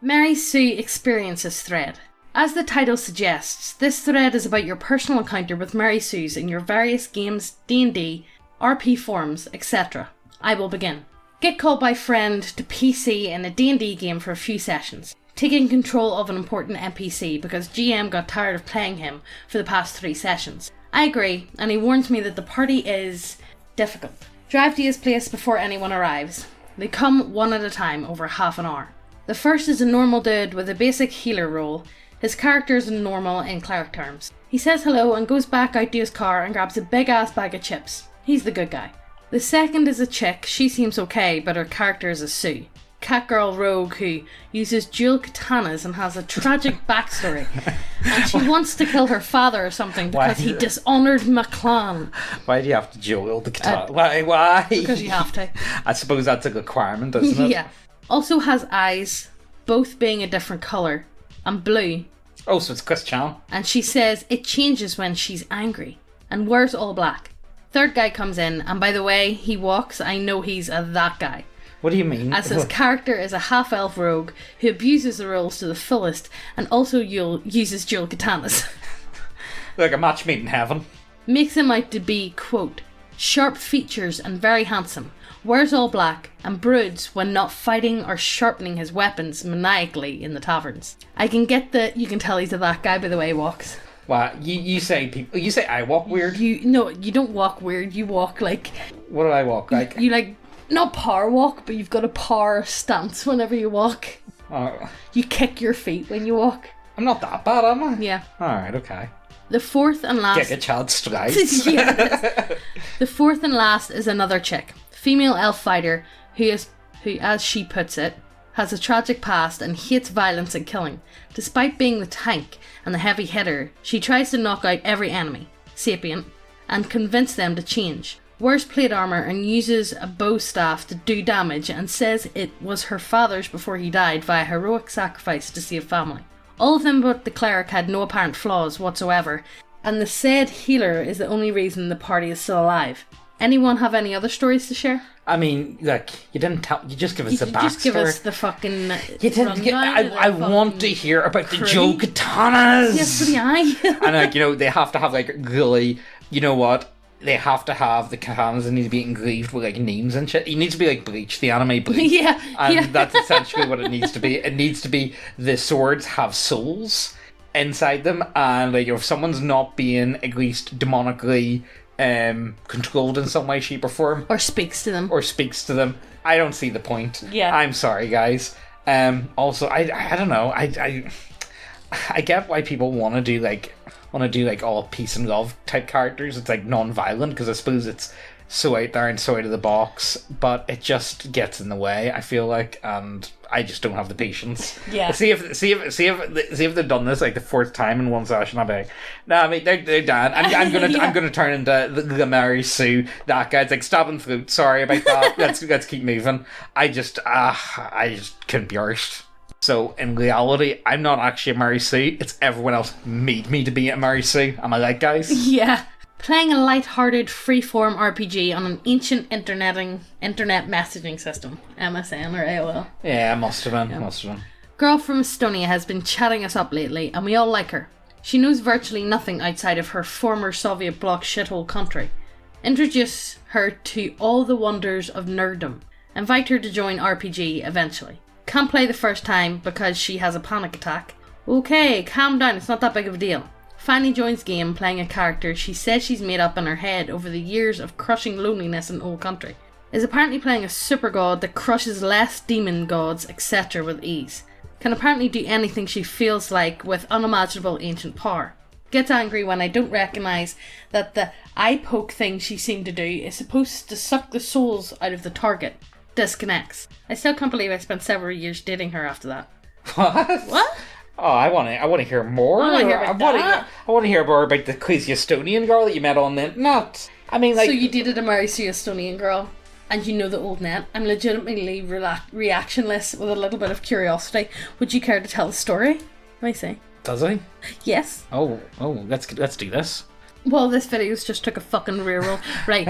Mary Sue Experiences thread. As the title suggests, this thread is about your personal encounter with Mary Sues in your various games, D&D, RP forums, etc. I will begin. Get called by friend to PC in a D&D game for a few sessions. Taking control of an important NPC because GM got tired of playing him for the past 3 sessions. I agree, and he warns me that the party is difficult. Drive to his place before anyone arrives. They come one at a time over half an hour. The first is a normal dude with a basic healer role. His character is normal in cleric terms. He says hello and goes back out to his car and grabs a big ass bag of chips. He's the good guy. The second is a chick. She seems okay, but her character is a Sue. Catgirl rogue who uses dual katanas and has a tragic backstory. And she wants to kill her father or something because he dishonoured my clan. Why do you have to dual the katana? Why? Because you have to. I suppose that's a requirement, isn't it? Yeah. Also has eyes, both being a different colour, and blue. Oh, so it's Christian. And she says it changes when she's angry, and wears all black. Third guy comes in, and by the way he walks, I know he's a that guy. What do you mean? As his character is a half-elf rogue who abuses the rules to the fullest, and also uses dual katanas. Like a match made in heaven. Makes him out to be, quote, sharp features and very handsome. Wears all black, and broods when not fighting or sharpening his weapons maniacally in the taverns. I can get that you can tell he's a that guy by the way he walks. Wow, you say I walk weird? No, you don't walk weird, you walk like... What do I walk like? You like, not power walk, but you've got a power stance whenever you walk. You kick your feet when you walk. I'm not that bad, am I? Yeah. Alright, okay. The fourth and last... Kick a child's strides. Yeah, the fourth and last is another chick. Female elf fighter who, as she puts it, has a tragic past and hates violence and killing. Despite being the tank and the heavy hitter, she tries to knock out every enemy, sapient, and convince them to change. Wears plate armor and uses a bow staff to do damage and says it was her father's before he died via heroic sacrifice to save family. All of them but the cleric had no apparent flaws whatsoever, and the said healer is the only reason the party is still alive. Anyone have any other stories to share? I mean, like, you didn't tell... You just give us the backstory. You just give us the fucking... You didn't... I want to hear about the dual katanas! Yes, so do I. And, like, you know, they have to have, like, really... You know what? They have to have the katanas that need to be engraved with, like, names and shit. It needs to be, like, Bleach, the anime Bleach. Yeah. And that's essentially what it needs to be. It needs to be the swords have souls inside them. And, like, if someone's not being, at least, demonically... controlled in some way, shape or form, or speaks to them, I don't see the point. Yeah, I'm sorry guys. Also I don't know, I get why people want to do like all peace and love type characters. It's like non-violent because I suppose it's so out there and so out of the box, but it just gets in the way, I feel like, and I just don't have the patience. Yeah. See if they've done this like the 4th time in one session, I'll be like, nah, I mean they're done. I'm gonna turn into the Mary Sue. That guy's like stabbing throat. Sorry about that. let's keep moving. I just couldn't be arsed. So in reality, I'm not actually a Mary Sue. It's everyone else made me to be a Mary Sue. Am I right, guys? Yeah. Playing a light-hearted, free-form RPG on an ancient internet messaging system. MSN or AOL. Yeah, must have been. Girl from Estonia has been chatting us up lately, and we all like her. She knows virtually nothing outside of her former Soviet bloc shithole country. Introduce her to all the wonders of nerddom. Invite her to join RPG eventually. Can't play the first time because she has a panic attack. Okay, calm down, it's not that big of a deal. Finally joins game playing a character she says she's made up in her head over the years of crushing loneliness in old country. Is apparently playing a super god that crushes less demon gods etc. with ease. Can apparently do anything she feels like with unimaginable ancient power. Gets angry when I don't recognise that the eye poke thing she seemed to do is supposed to suck the souls out of the target. Disconnects. I still can't believe I spent several years dating her after that. What? Oh, I want to hear more. I want to hear more about the crazy Estonian girl that you met on the internet. I mean, like... So you dated a Mary Sue Estonian girl, and you know the old net. I'm legitimately reactionless with a little bit of curiosity. Would you care to tell the story? Let me see. Does he? Yes. Oh, let's do this. Well, this video's just took a fucking reroll. Right.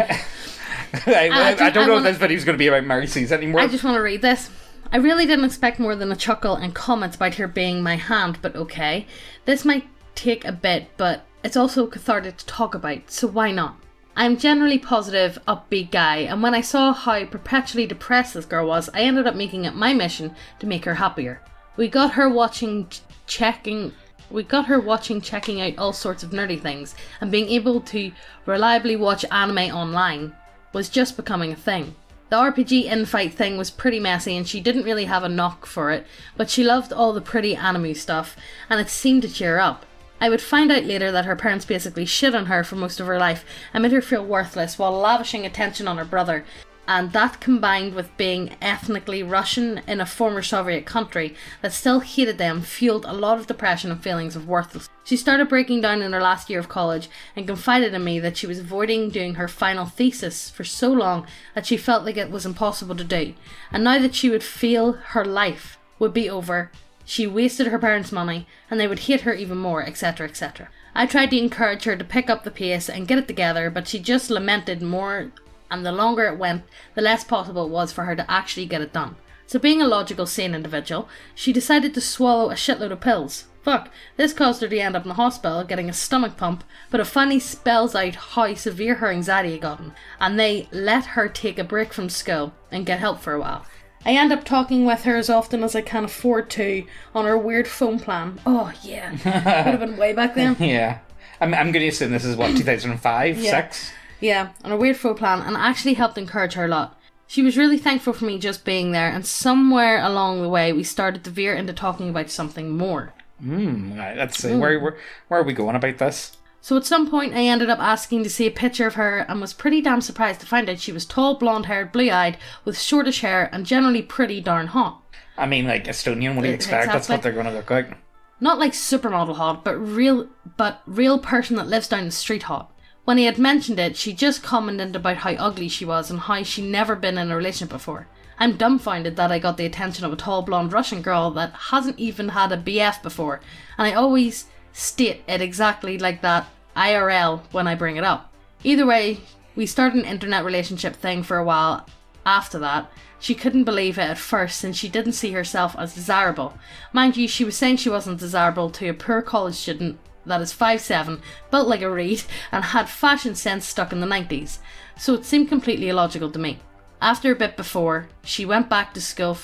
I don't know if this video's going to be about Mary Sue's anymore. I just want to read this. I really didn't expect more than a chuckle and comments about her being my hand, but okay. This might take a bit, but it's also cathartic to talk about, so why not? I'm generally positive, upbeat guy, and when I saw how perpetually depressed this girl was, I ended up making it my mission to make her happier. We got her watching checking out all sorts of nerdy things, and being able to reliably watch anime online was just becoming a thing. The RPG infight thing was pretty messy and she didn't really have a knock for it, but she loved all the pretty anime stuff and it seemed to cheer her up. I would find out later that her parents basically shit on her for most of her life and made her feel worthless while lavishing attention on her brother, and that combined with being ethnically Russian in a former Soviet country that still hated them fueled a lot of depression and feelings of worthlessness. She started breaking down in her last year of college and confided in me that she was avoiding doing her final thesis for so long that she felt like it was impossible to do, and now that she would feel her life would be over, she wasted her parents' money and they would hate her even more, etc, etc. I tried to encourage her to pick up the pace and get it together, but she just lamented more, and the longer it went, the less possible it was for her to actually get it done. So being a logical, sane individual, she decided to swallow a shitload of pills. Fuck, this caused her to end up in the hospital getting a stomach pump, but it finally spells out how severe her anxiety had gotten, and they let her take a break from school and get help for a while. I end up talking with her as often as I can afford to on her weird phone plan. Oh yeah, would have been way back then. Yeah. I'm going to assume this is what, 2005, Yeah. 6? Yeah, on a weird phone plan, and actually helped encourage her a lot. She was really thankful for me just being there, and somewhere along the way we started to veer into talking about something more. Right, let's see. Where are we going about this? So at some point I ended up asking to see a picture of her and was pretty damn surprised to find out she was tall, blonde-haired, blue-eyed, with shortish hair and generally pretty darn hot. I mean, like, Estonian, what do you expect? Exactly. That's what they're going to look like. Not like supermodel hot, but real person that lives down the street hot. When he had mentioned it, she just commented about how ugly she was and how she'd never been in a relationship before. I'm dumbfounded that I got the attention of a tall blonde Russian girl that hasn't even had a BF before, and I always state it exactly like that IRL when I bring it up. Either way, we started an internet relationship thing for a while after that. She couldn't believe it at first since she didn't see herself as desirable. Mind you, she was saying she wasn't desirable to a poor college student that is 5'7", built like a reed, and had fashion sense stuck in the 90s, so it seemed completely illogical to me. After a bit before she went back to school,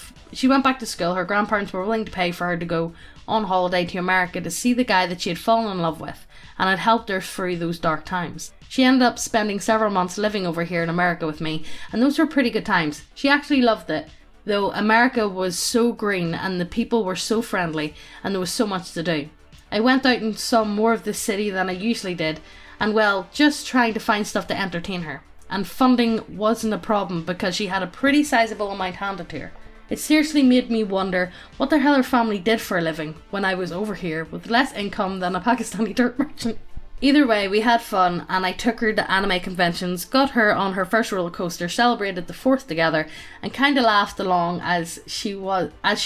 her grandparents were willing to pay for her to go on holiday to America to see the guy that she had fallen in love with, and had helped her through those dark times. She ended up spending several months living over here in America with me, and those were pretty good times. She actually loved it, though America was so green and the people were so friendly and there was so much to do. I went out and saw more of the city than I usually did, and well, just trying to find stuff to entertain her. And funding wasn't a problem because she had a pretty sizable amount handed to her. It seriously made me wonder what the hell her family did for a living when I was over here with less income than a Pakistani dirt merchant. Either way, we had fun and I took her to anime conventions, got her on her first roller coaster, celebrated the 4th together, and kinda laughed along as she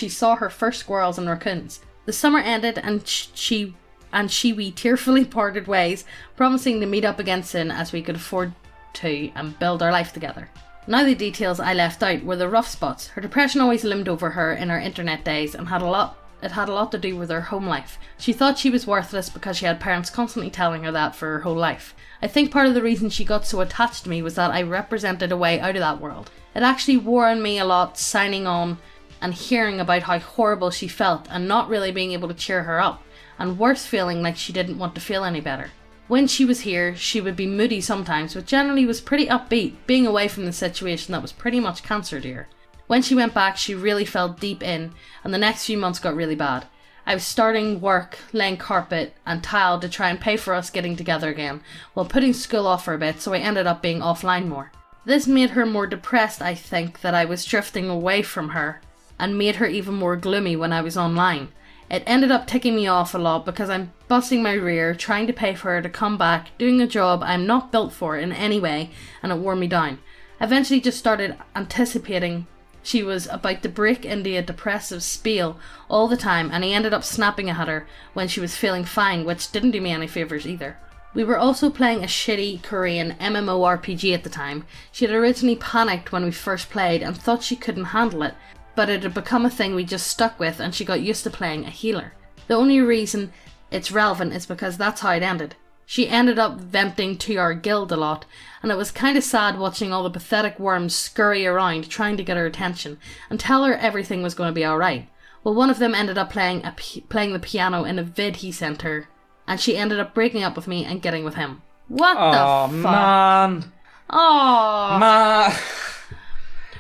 saw her first squirrels and raccoons. The summer ended and we tearfully parted ways, promising to meet up again soon as we could afford to and build our life together. Now the details I left out were the rough spots. Her depression always loomed over her in her internet days and had a lot to do with her home life. She thought she was worthless because she had parents constantly telling her that for her whole life. I think part of the reason she got so attached to me was that I represented a way out of that world. It actually wore on me a lot signing on and hearing about how horrible she felt and not really being able to cheer her up, and worse, feeling like she didn't want to feel any better. When she was here, she would be moody sometimes, but generally was pretty upbeat, being away from the situation that was pretty much cancer to her. When she went back, she really fell deep in, and the next few months got really bad. I was starting work, laying carpet and tile to try and pay for us getting together again, while putting school off for a bit, so I ended up being offline more. This made her more depressed, I think, that I was drifting away from her, and made her even more gloomy when I was online. It ended up ticking me off a lot because I'm busting my rear, trying to pay for her to come back, doing a job I'm not built for in any way, and it wore me down. I eventually just started anticipating she was about to break into a depressive spiel all the time, and I ended up snapping at her when she was feeling fine, which didn't do me any favours either. We were also playing a shitty Korean MMORPG at the time. She had originally panicked when we first played and thought she couldn't handle it, but it had become a thing we just stuck with and she got used to playing a healer. The only reason it's relevant is because that's how it ended. She ended up venting to our guild a lot, and it was kind of sad watching all the pathetic worms scurry around trying to get her attention and tell her everything was going to be alright. Well, one of them ended up playing the piano in a vid he sent her, and she ended up breaking up with me and getting with him. What the fuck? Man. Oh man.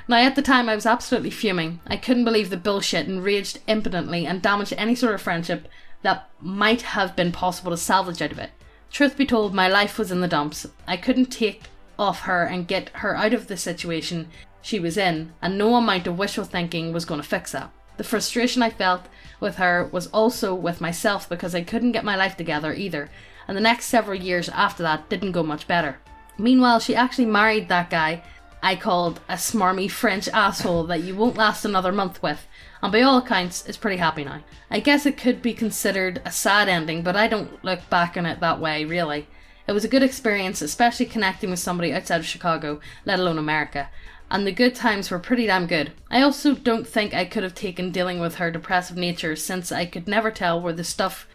Now, at the time, I was absolutely fuming. I couldn't believe the bullshit and raged impotently and damaged any sort of friendship that might have been possible to salvage out of it. Truth be told, my life was in the dumps. I couldn't take off her and get her out of the situation she was in, and no amount of wishful thinking was going to fix that. The frustration I felt with her was also with myself because I couldn't get my life together either, and the next several years after that didn't go much better. Meanwhile, she actually married that guy I called a smarmy French asshole that you won't last another month with, and by all accounts is pretty happy now. I guess it could be considered a sad ending, but I don't look back on it that way, really. It was a good experience, especially connecting with somebody outside of Chicago, let alone America, and the good times were pretty damn good. I also don't think I could have taken dealing with her depressive nature, since I could never tell where the stuff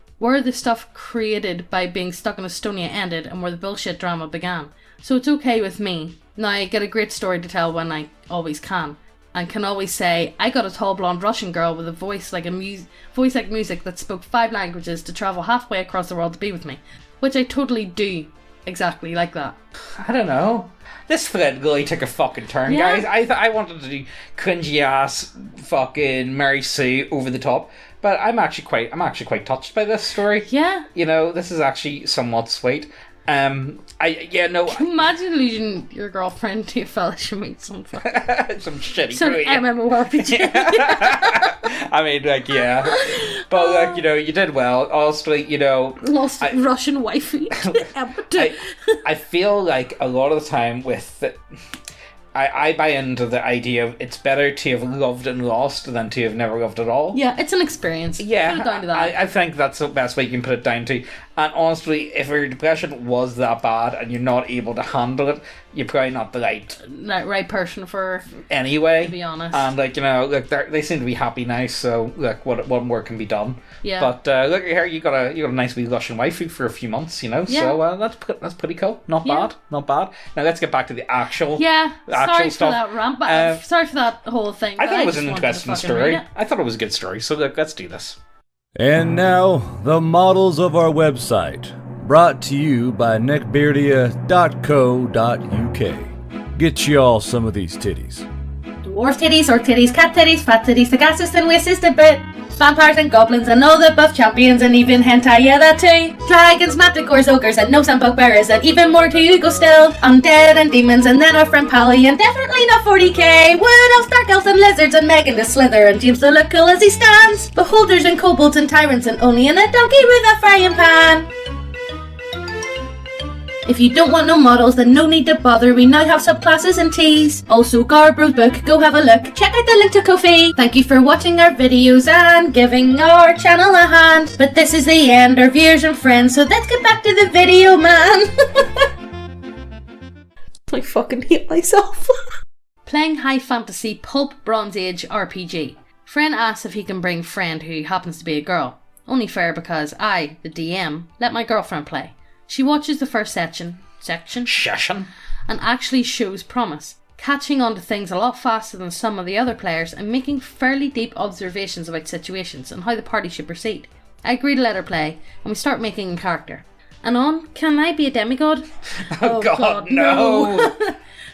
created by being stuck in Estonia ended and where the bullshit drama began. So it's okay with me. Now I get a great story to tell when I always can, and can always say, I got a tall blonde Russian girl with a voice like music that spoke 5 languages to travel halfway across the world to be with me. Which I totally do exactly like that. I don't know. This thread really took a fucking turn, Yeah. guys. I wanted to do cringy ass fucking Mary Sue over the top, but I'm actually quite touched by this story. Yeah. You know, this is actually somewhat sweet. Imagine losing your girlfriend to a fella she meets some shitty some crew, MMORPG. I mean, like, yeah. But, like, you know, you did well. Also, you know... Lost Russian waifu. I feel like a lot of the time with... I buy into the idea of it's better to have loved and lost than to have never loved at all. Yeah, it's an experience. Yeah, put it down to that. I think that's the best way you can put it down to. And honestly, if your depression was that bad and you're not able to handle it, you're probably not the right person for anyway. To be honest. And like, you know, look, they seem to be happy now. So look, what more can be done? Yeah. But look here, you got a nice wee Russian waifu for a few months, you know. Yeah. So that's pretty cool. Not bad. Now let's get back to the actual. Yeah. Sorry stuff. for that rant, but sorry for that whole thing. I thought it was an interesting story. I thought it was a good story. So look, let's do this. And now, the models of our website, brought to you by neckbeardia.co.uk. Get y'all some of these titties. Dwarf titties, orc titties, cat titties, fat titties, the gas system, we assisted bit. Vampires and goblins and all the buff champions and even hentai, yeah that too. Dragons, manticores, ogres and no some bugbearers and even more to go still. Undead and demons and then our friend Pally and definitely not 40k. Wood elves, dark elves and lizards and Megan the Slither and James to look cool as he stands. Beholders and kobolds and tyrants and only in a donkey with a frying pan. If you don't want no models, then no need to bother. We now have subclasses and teas. Also, Guardbros Book, go have a look. Check out the link to Ko-fi. Thank you for watching our videos and giving our channel a hand. But this is the end, our viewers and friends, so let's get back to the video, man. I fucking hate myself. Playing high fantasy pulp Bronze Age RPG. Friend asks if he can bring friend who happens to be a girl. Only fair because I, the DM, let my girlfriend play. She watches the first section, and actually shows promise, catching on to things a lot faster than some of the other players and making fairly deep observations about situations and how the party should proceed. I agree to let her play, and we start making a character. And on, can I be a demigod? Oh God, no!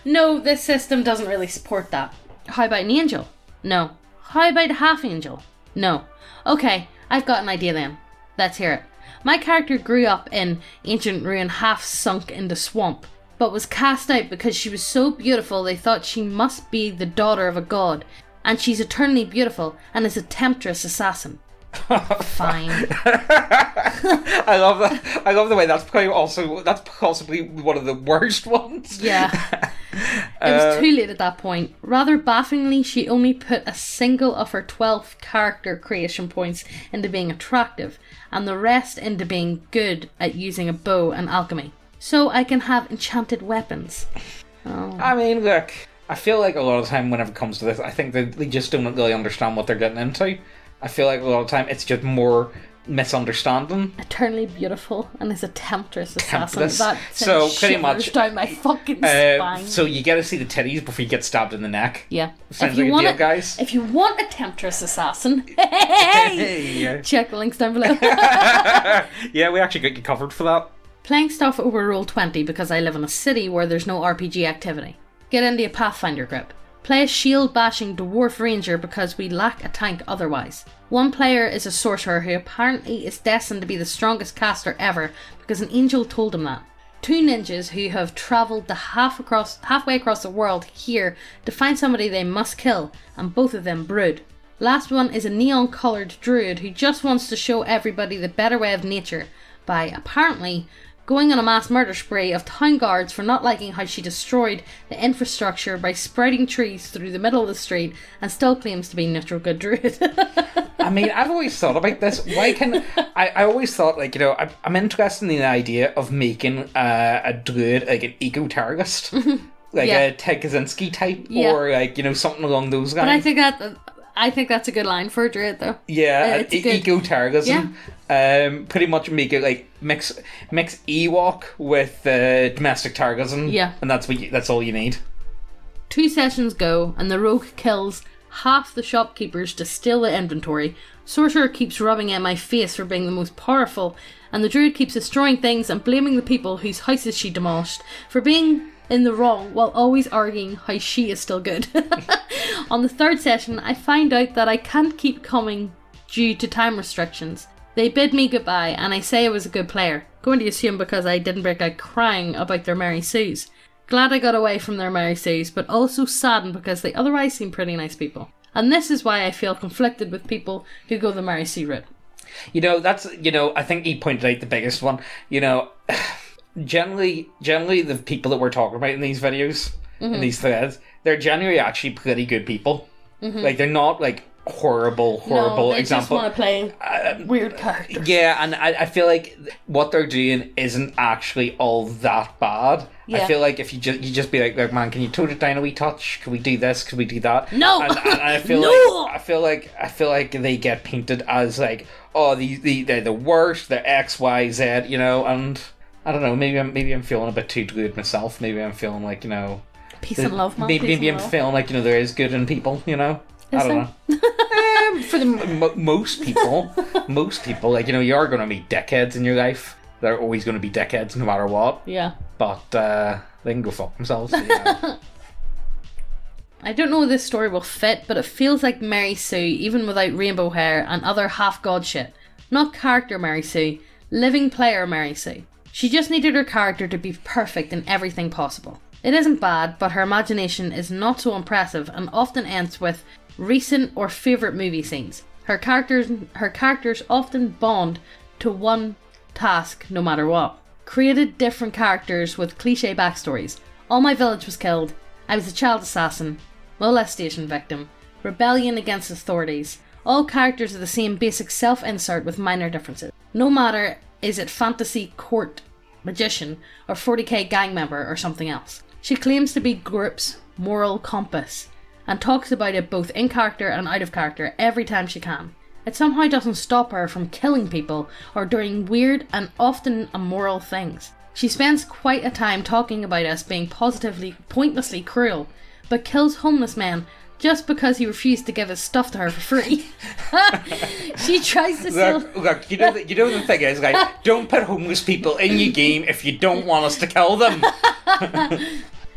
No, this system doesn't really support that. How about an angel? No. How about a half angel? No. Okay, I've got an idea then. Let's hear it. My character grew up in ancient ruin, half sunk in the swamp, but was cast out because she was so beautiful they thought she must be the daughter of a god, and she's eternally beautiful and is a temptress assassin. Fine. I love that. I love the way that's possibly one of the worst ones. Yeah. It was too late at that point. Rather bafflingly, she only put a single of her 12 character creation points into being attractive, and the rest into being good at using a bow and alchemy. So I can have enchanted weapons. Oh. I mean, look, I feel like a lot of the time whenever it comes to this, I think they just don't really understand what they're getting into. I feel like a lot of the time it's just more misunderstanding. Eternally beautiful and is a temptress assassin. Temptress. That So, sends pretty shivers much, down my fucking spine. So you get to see the titties before you get stabbed in the neck. Yeah. Sounds like a deal, guys. If you want a temptress assassin, Hey! check the links down below. Yeah, we actually got you covered for that. Playing stuff over Roll20 because I live in a city where there's no RPG activity. Get into a Pathfinder group. Play a shield-bashing dwarf ranger because we lack a tank otherwise. One player is a sorcerer who apparently is destined to be the strongest caster ever because an angel told him that. Two ninjas who have travelled halfway across the world here to find somebody they must kill, and both of them brood. Last one is a neon-coloured druid who just wants to show everybody the better way of nature by, apparently, going on a mass murder spree of town guards for not liking how she destroyed the infrastructure by sprouting trees through the middle of the street and still claims to be neutral good druid. I mean, I've always thought about this. Why can I always thought, like, you know, I'm interested in the idea of making a druid like an eco-terrorist, like Yeah. a Ted Kaczynski type, Yeah. or like, you know, something along those lines. But I think that's a good line for a druid, though. Yeah, It's a good- eco-terrorism. Pretty much make it like mix Ewok with domestic terrorism. Yeah. And that's all you need. 2 sessions go, and the rogue kills half the shopkeepers to steal the inventory. Sorcerer keeps rubbing at my face for being the most powerful, and the druid keeps destroying things and blaming the people whose houses she demolished for being in the wrong while always arguing how she is still good. On the 3rd session, I find out that I can't keep coming due to time restrictions. They bid me goodbye, and I say I was a good player, going to assume because I didn't break out crying about their Mary Sues. Glad I got away from their Mary Sues, but also saddened because they otherwise seem pretty nice people. And this is why I feel conflicted with people who go the Mary Sue route. You know, that's, you know, I think he pointed out the biggest one. You know, generally the people that we're talking about in these videos, in these threads, they're generally actually pretty good people. Like, they're not, like, horrible No, they example. just want to play weird characters. Yeah, and I feel like what they're doing isn't actually all that bad. Yeah. I feel like if you just be like, man, can you tone it down a wee touch? Can we do this? Can we do that? No! And I feel No! I feel like they get painted as like, oh, they're the worst. They're X, Y, Z, you know. And I don't know. Maybe I'm feeling a bit too good myself. Maybe I'm feling like, you know, Peace and love, man. maybe Peace I'm and love. feeling like, you know, there is good in people. You know. Is I don't there? know. For the most people, like, you know, you are going to meet dickheads in your life. They're always going to be dickheads no matter what. Yeah. But they can go fuck themselves. Yeah. I don't know if this story will fit, but it feels like Mary Sue, even without rainbow hair and other half-god shit. Not character Mary Sue, living player Mary Sue. She just needed her character to be perfect in everything possible. It isn't bad, but her imagination is not so impressive and often ends with recent or favourite movie scenes. Her characters often bond to one task no matter what. Created different characters with cliche backstories. All my village was killed. I was a child assassin. Molestation victim. Rebellion against authorities. All characters are the same basic self-insert with minor differences. No matter is it fantasy court magician or 40k gang member or something else. She claims to be group's moral compass and talks about it both in character and out of character every time she can. It somehow doesn't stop her from killing people or doing weird and often immoral things. She spends quite a time talking about us being positively, pointlessly cruel, but kills homeless men just because he refused to give his stuff to her for free. She tries to steal... Look, you know the thing is, like, don't put homeless people in your game if you don't want us to kill them.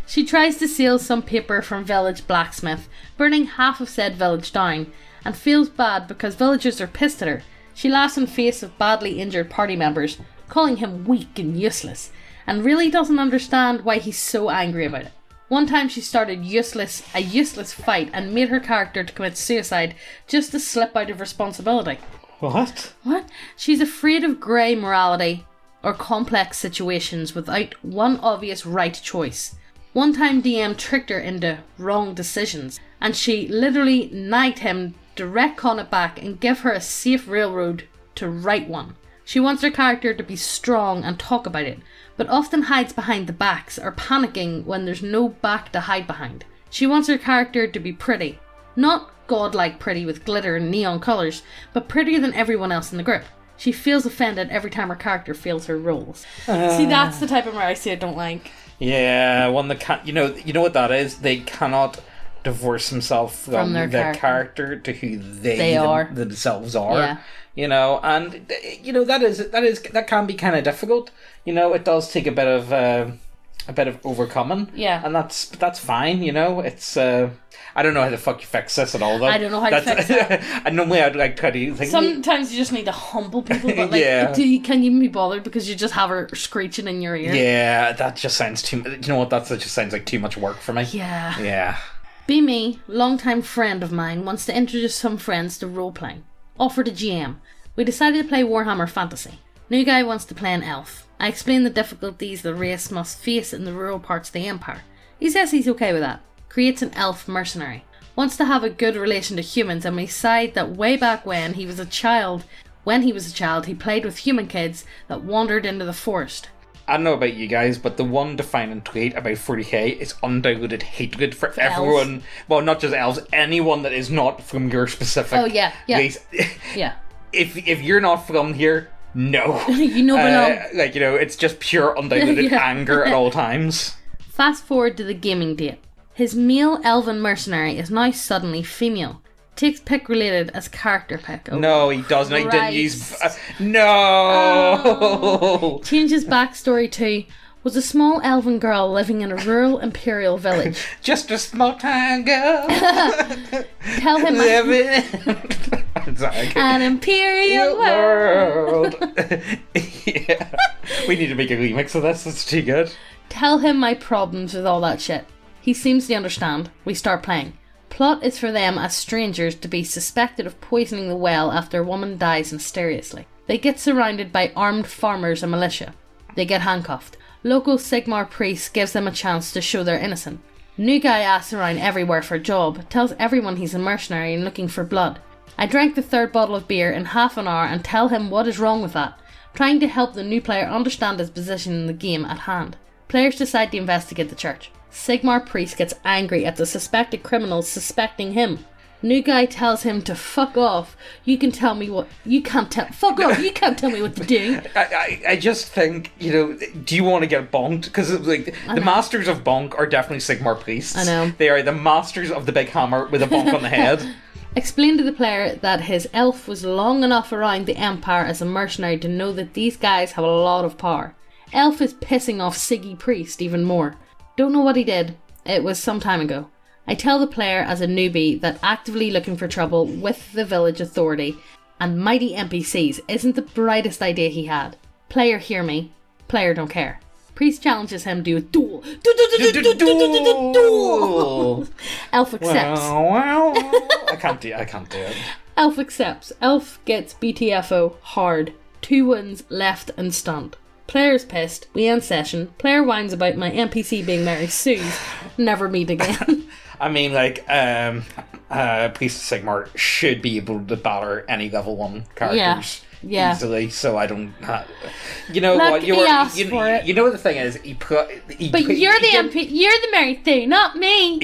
She tries to steal some paper from village blacksmith, burning half of said village down, and feels bad because villagers are pissed at her. She laughs in the face of badly injured party members, calling him weak and useless, and really doesn't understand why he's so angry about it. One time she started a useless fight and made her character to commit suicide just to slip out of responsibility. What? What? She's afraid of grey morality or complex situations without one obvious right choice. One time DM tricked her into wrong decisions, and she literally nagged him to retcon it back and give her a safe railroad to right one. She wants her character to be strong and talk about it, but often hides behind the backs or panicking when there's no back to hide behind. She wants her character to be pretty. Not godlike pretty with glitter and neon colours, but prettier than everyone else in the group. She feels offended every time her character fails her roles. See, that's the type of Marcy I don't like. Yeah, one that can't... You know what that is? They cannot divorce themselves from their character to who they themselves are. Yeah. And that can be kind of difficult. It does take a bit of overcoming. Yeah. And that's fine, it's I don't know how the fuck you fix this at all, though. I don't know how to fix it. And normally I'd like try to think... Sometimes you just need to humble people, but can you even be bothered because you just have her screeching in your ear? Yeah, that just sounds too... You know what, that just sounds like too much work for me. Yeah. Yeah. Be Me, longtime friend of mine, wants to introduce some friends to role-playing. Offered a GM. We decided to play Warhammer Fantasy. New guy wants to play an elf. I explain the difficulties the race must face in the rural parts of the Empire. He says he's okay with that. Creates an elf mercenary. Wants to have a good relation to humans, and we decide that way back when he was a child, he played with human kids that wandered into the forest. I don't know about you guys, but the one defining trait about 40k is undiluted hatred for everyone. Elves. Well, not just elves, anyone that is not from your specific race. Yeah. If you're not from here, no. belong. It's just pure undiluted anger at all times. Fast forward to the gaming date. His male elven mercenary is now suddenly female. Takes pick related as character pick. Oh, no, he doesn't. He didn't use... no! Oh. Changes backstory to... Was a small elven girl living in a rural imperial village. Just a small town girl. Tell him an imperial world. Yeah. We need to make a remix of this. It's too good. Tell him my problems with all that shit. He seems to understand. We start playing. Plot is for them as strangers to be suspected of poisoning the well after a woman dies mysteriously. They get surrounded by armed farmers and militia. They get handcuffed. Local Sigmar priest gives them a chance to show they're innocent. New guy asks around everywhere for a job, tells everyone he's a mercenary and looking for blood. I drank the third bottle of beer in half an hour and tell him what is wrong with that, trying to help the new player understand his position in the game at hand. Players decide to investigate the church. Sigmar priest gets angry at the suspected criminals suspecting him. New guy tells him to fuck off. You can't tell me what to do. I just think, do you want to get bonked? Because the masters of bonk are definitely Sigmar priests. I know. They are the masters of the big hammer with a bonk on the head. Explain to the player that his elf was long enough around the Empire as a mercenary to know that these guys have a lot of power. Elf is pissing off Siggy priest even more. Don't know what he did. It was some time ago. I tell the player as a newbie that actively looking for trouble with the village authority and mighty NPCs isn't the brightest idea he had. Player hear me. Player don't care. Priest challenges him to do a duel. Duel! Elf accepts. I can't do it. Elf accepts. Elf gets BTFO hard. 2 wins left and stunned. Player's pissed. We end session. Player whines about my NPC being Mary Sue's. Never meet again. I mean, Priest of Sigmar should be able to batter any level 1 characters easily, so I don't... you know Look, what? he asked for it. You know what the thing is? But you're the Mary Sue, not me.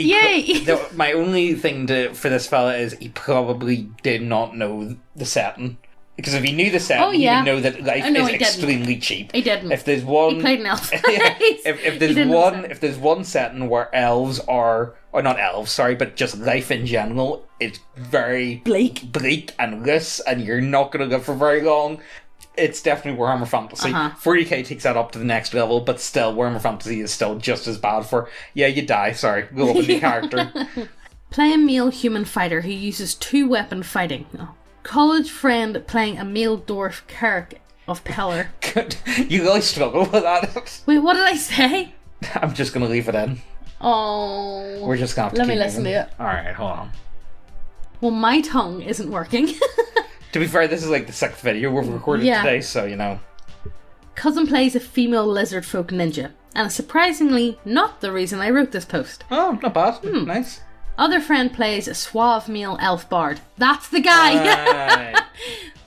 My only thing for this fella is he probably did not know the setting. Because if he knew the setting, he would know that life is extremely cheap. He didn't. If there's one, he played an elf. if there's one setting where elves are, or not elves, sorry, but just life in general, it's very bleak and loose, and you're not going to live for very long. It's definitely Warhammer Fantasy. 40k takes that up to the next level, but still, Warhammer Fantasy is still just as bad for, you die, sorry, go up a new character. Play a male human fighter who uses 2-weapon fighting. College friend playing a male dwarf Carrick of Peller. You really struggle with that. Wait, what did I say? I'm just going to leave it in. Oh. We're just going to have to Let me listen to it. Alright, hold on. Well, my tongue isn't working. To be fair, this is like the 6th video we've recorded today, so Cousin plays a female lizard folk ninja, and surprisingly not the reason I wrote this post. Oh, not bad. Nice. Other friend plays a suave male elf bard. That's the guy!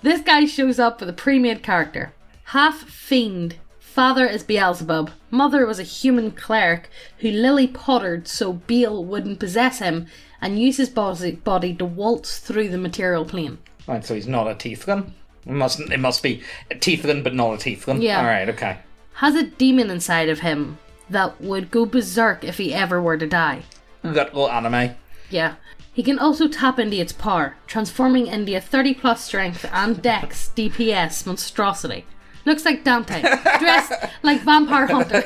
This guy shows up with a pre-made character. Half fiend, father is Beelzebub. Mother was a human cleric who Lily pottered so Beel wouldn't possess him and use his body to waltz through the material plane. Right, so he's not a tiefling. It must be a tiefling, but not a tiefling. Yeah. Alright, okay. Has a demon inside of him that would go berserk if he ever were to die. That little anime. Yeah. He can also tap into its power, transforming into a 30 plus strength and dex DPS monstrosity. Looks like Dante, dressed like Vampire Hunter.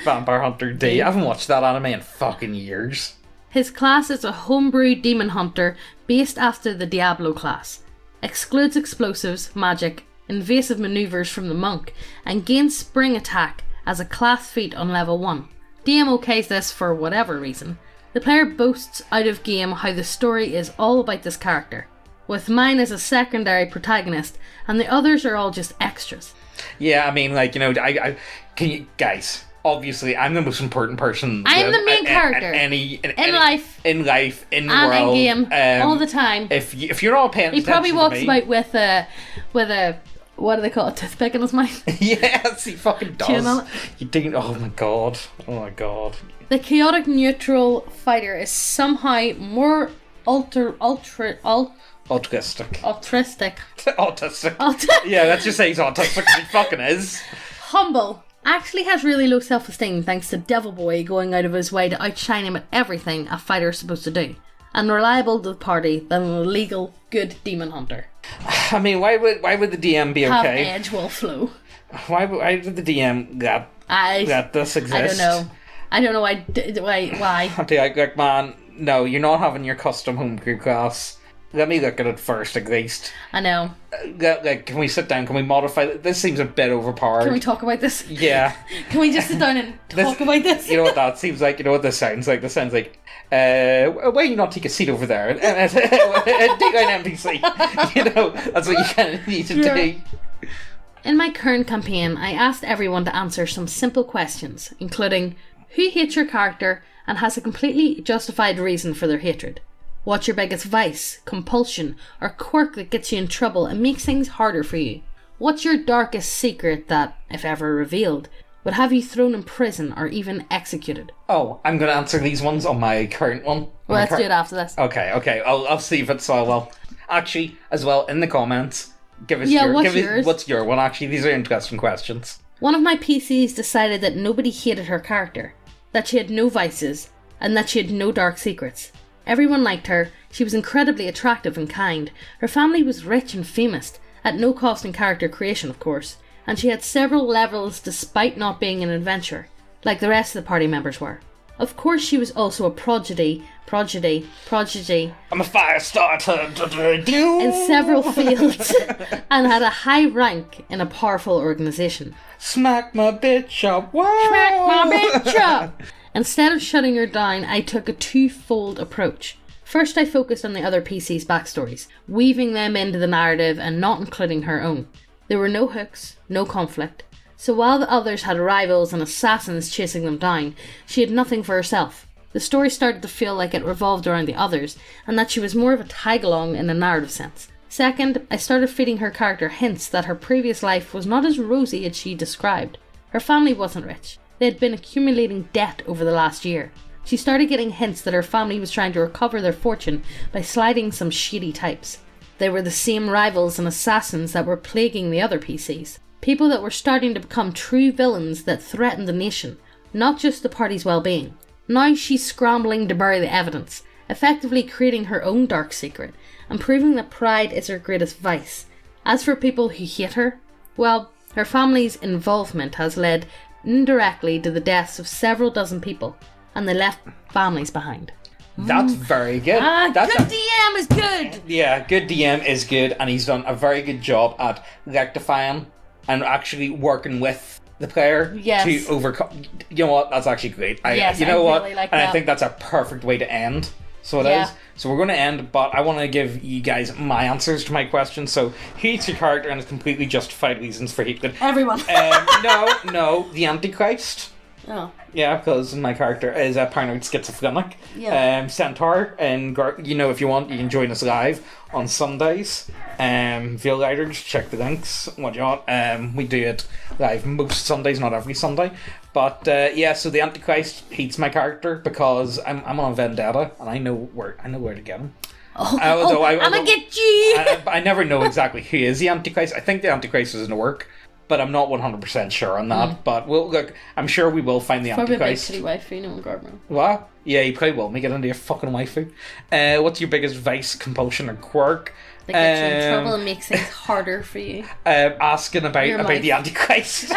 Vampire Hunter D. I haven't watched that anime in fucking years. His class is a homebrew demon hunter based after the Diablo class. Excludes explosives, magic, invasive maneuvers from the monk, and gains spring attack as a class feat on level 1. DM OKs this for whatever reason. The player boasts out of game how the story is all about this character, with mine as a secondary protagonist and the others are all just extras. Yeah, I mean, like, you know, I can you guys? Obviously, I'm the most important person. I am the main character in life, in the and world, in game, all the time. If you're all paying attention, he probably walks to me, about with a what do they call it? Toothpick in his mouth. Yes, he fucking does. You think? Oh my god! The chaotic neutral fighter is somehow more altruistic. Autistic. Yeah, let's just say he's autistic. He fucking is. Humble. Actually has really low self-esteem thanks to Devil Boy going out of his way to outshine him at everything a fighter is supposed to do. And reliable to the party than an illegal good demon hunter. I mean, why would the DM be Have okay? edge will flow. Why did the DM let this exist? I don't know why. Like, man, no, you're not having your custom homebrew class. Let me look at it first, at least. I know. Like, can we sit down? Can we modify it? This seems a bit overpowered. Can we talk about this? Yeah. Can we just sit down and talk about this? You know what that seems like? You know what this sounds like? This sounds like, why you not take a seat over there? Take an empty seat. You know, that's what you kind of need to do. In my current campaign, I asked everyone to answer some simple questions, including who hates your character and has a completely justified reason for their hatred. What's your biggest vice, compulsion, or quirk that gets you in trouble and makes things harder for you? What's your darkest secret that, if ever revealed, would have you thrown in prison or even executed? Oh, I'm going to answer these ones on my current one. Well, let's do it after this. Okay. I'll see if it's so well. Actually, as well, in the comments, give us yours. What's your one? Actually, these are interesting questions. One of my PCs decided that nobody hated her character, that she had no vices, and that she had no dark secrets. Everyone liked her, she was incredibly attractive and kind, her family was rich and famous, at no cost in character creation of course, and she had several levels despite not being an adventurer, like the rest of the party members were. Of course she was also a prodigy, I'm a fire starter in several fields, and had a high rank in a powerful organisation. Smack my bitch up, wow! Smack my bitch up! Instead of shutting her down, I took a twofold approach. First, I focused on the other PC's backstories, weaving them into the narrative and not including her own. There were no hooks, no conflict, so while the others had rivals and assassins chasing them down, she had nothing for herself. The story started to feel like it revolved around the others, and that she was more of a tag-along in a narrative sense. Second, I started feeding her character hints that her previous life was not as rosy as she described. Her family wasn't rich. They had been accumulating debt over the last year. She started getting hints that her family was trying to recover their fortune by sliding some shady types. They were the same rivals and assassins that were plaguing the other PCs. People that were starting to become true villains that threatened the nation, not just the party's well-being. Now she's scrambling to bury the evidence, effectively creating her own dark secret, and proving that pride is her greatest vice. As for people who hate her, well, her family's involvement has led indirectly to the deaths of several dozen people, and they left families behind. That's very good. Good DM is good! Yeah, good DM is good, and he's done a very good job at rectifying and actually working with the player to overcome. You know what? That's actually great. Really like that. I think that's a perfect way to end. So it is. So we're going to end, but I want to give you guys my answers to my questions. So, hates your character and has completely justified reasons for hatred. Everyone. No, the Antichrist. Oh. Yeah, because my character is a paranoid schizophrenic. Yeah. Centaur, and if you want, you can join us live on Sundays. Feel lighters, check the links. What you want? We do it live most Sundays, not every Sunday. But so the Antichrist hates my character because I'm on a vendetta, and I know where to get him. I'm gonna get you. I never know exactly who is the Antichrist. I think the Antichrist is in work, but I'm not 100% sure on that. But I'm sure we will find the Antichrist. Probably a big waifu, no Guardbros. What? Yeah, you probably will. Make it into a fucking waifu. What's your biggest vice, compulsion, or quirk? That gets you in trouble and makes things harder for you. Asking about the Antichrist.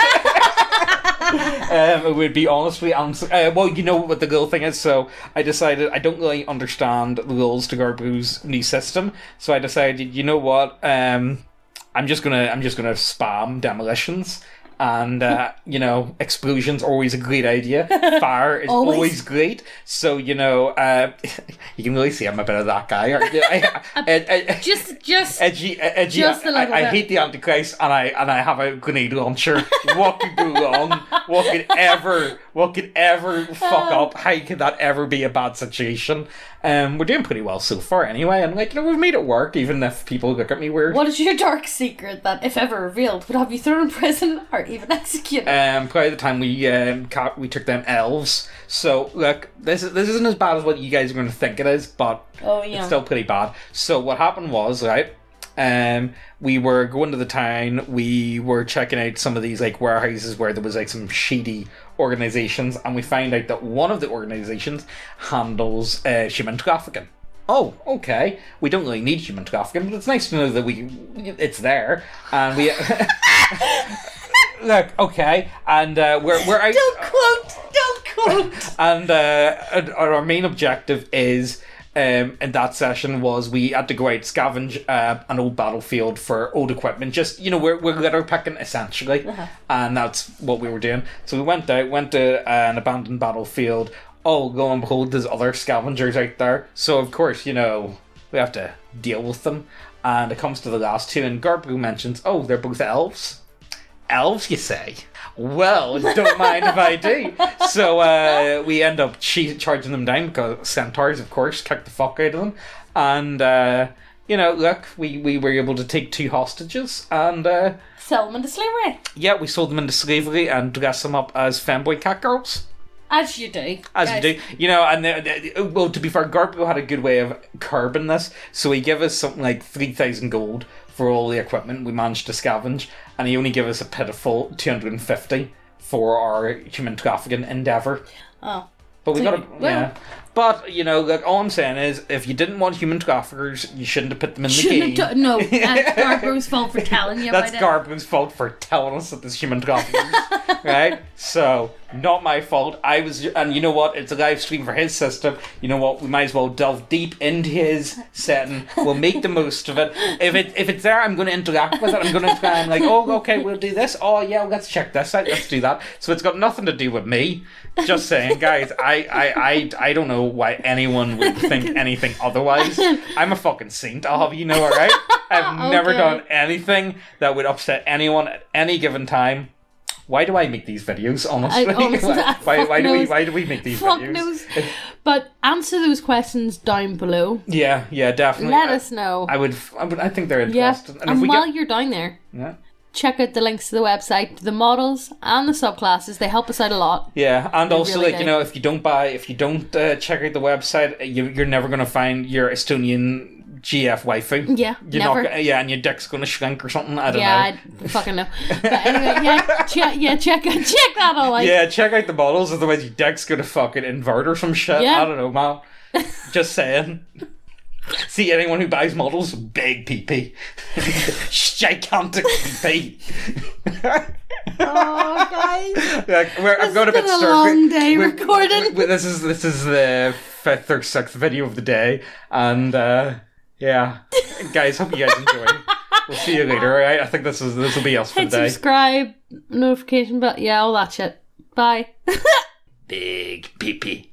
It would be honestly well, you know what the little thing is, so I decided I don't really understand the rules to Guardbros' new system, so I decided, you know what, I'm just gonna spam demolitions. And explosions are always a great idea. Fire is always great. So you can really see I'm a bit of that guy. Just edgy. Just a little I bit. hate the Antichrist, and I have a grenade launcher. What could go wrong? What could ever fuck up? How could that ever be a bad situation? We're doing pretty well so far, anyway, and we've made it work, even if people look at me weird. What is your dark secret that, if ever revealed, would have you thrown in prison or even executed? Probably the time we took them elves. So look, this isn't as bad as what you guys are going to think it is, but it's still pretty bad. So what happened was, right, we were going to the town, we were checking out some of these warehouses where there was some shady organizations, and we found out that one of the organizations handles human trafficking. Oh, okay. We don't really need human trafficking, but it's nice to know that it's there, and we. Look, okay, and we're out. Don't quote. And our main objective is. In that session was we had to go out scavenge an old battlefield for old equipment. Just we're litter picking essentially, and that's what we were doing. So we went to an abandoned battlefield. Oh, lo and behold, there's other scavengers out there. So of course we have to deal with them. And it comes to the last two, and Guardbros mentions, oh, they're both elves. Elves, you say? Well, don't mind if I do. So we end up charging them down because centaurs, of course, kick the fuck out of them. And, look, we were able to take 2 hostages and... sell them into slavery. Yeah, we sold them into slavery and dressed them up as femboy cat girls. As you do. As you do. And, well, to be fair, Guardbros had a good way of curbing this. So he gave us something like 3,000 gold for all the equipment we managed to scavenge, and he only gave us a pitiful 250 for our human trafficking endeavour. Oh. But we got to, yeah. But, all I'm saying is, if you didn't want human traffickers, you shouldn't have put them in the game. No, that's Guardbros' fault for telling you That's about it. Guardbros' fault for telling us that there's human traffickers, right? So, not my fault. And you know what? It's a live stream for his system. You know what? We might as well delve deep into his setting. We'll make the most of it. If it's there, I'm going to interact with it. I'm going to try and okay, we'll do this. Oh yeah, let's check this out. Let's do that. So it's got nothing to do with me. Just saying, guys. I don't know why anyone would think anything otherwise. I'm a fucking saint. I'll have you know, alright? I've never done anything that would upset anyone at any given time. Why do I make these videos, honestly? Why do we make these videos? Knows. But answer those questions down below. Yeah, definitely. Let us know. I think they're interested. Yeah. And while you're down there, check out the links to the website, the models and the subclasses. They help us out a lot. Yeah, and they also really if you don't check out the website, you're never going to find your Estonian GF waifu. Yeah, you're never. And your dick's going to shrink or something. I don't know. Yeah, I fucking know. But anyway, check that all out. Yeah, check out the models, otherwise your dick's going to fucking invert or some shit. Yeah. I don't know, man. Just saying. See, anyone who buys models, big PP. Gigantic PP. Oh, guys. I'm going a bit a long day recording. This is the 5th or 6th video of the day, and yeah, guys, hope you guys enjoy. We'll see you later. Alright, I think this will be us for the day. Hit subscribe, notification bell, all that shit. Bye. Big PP.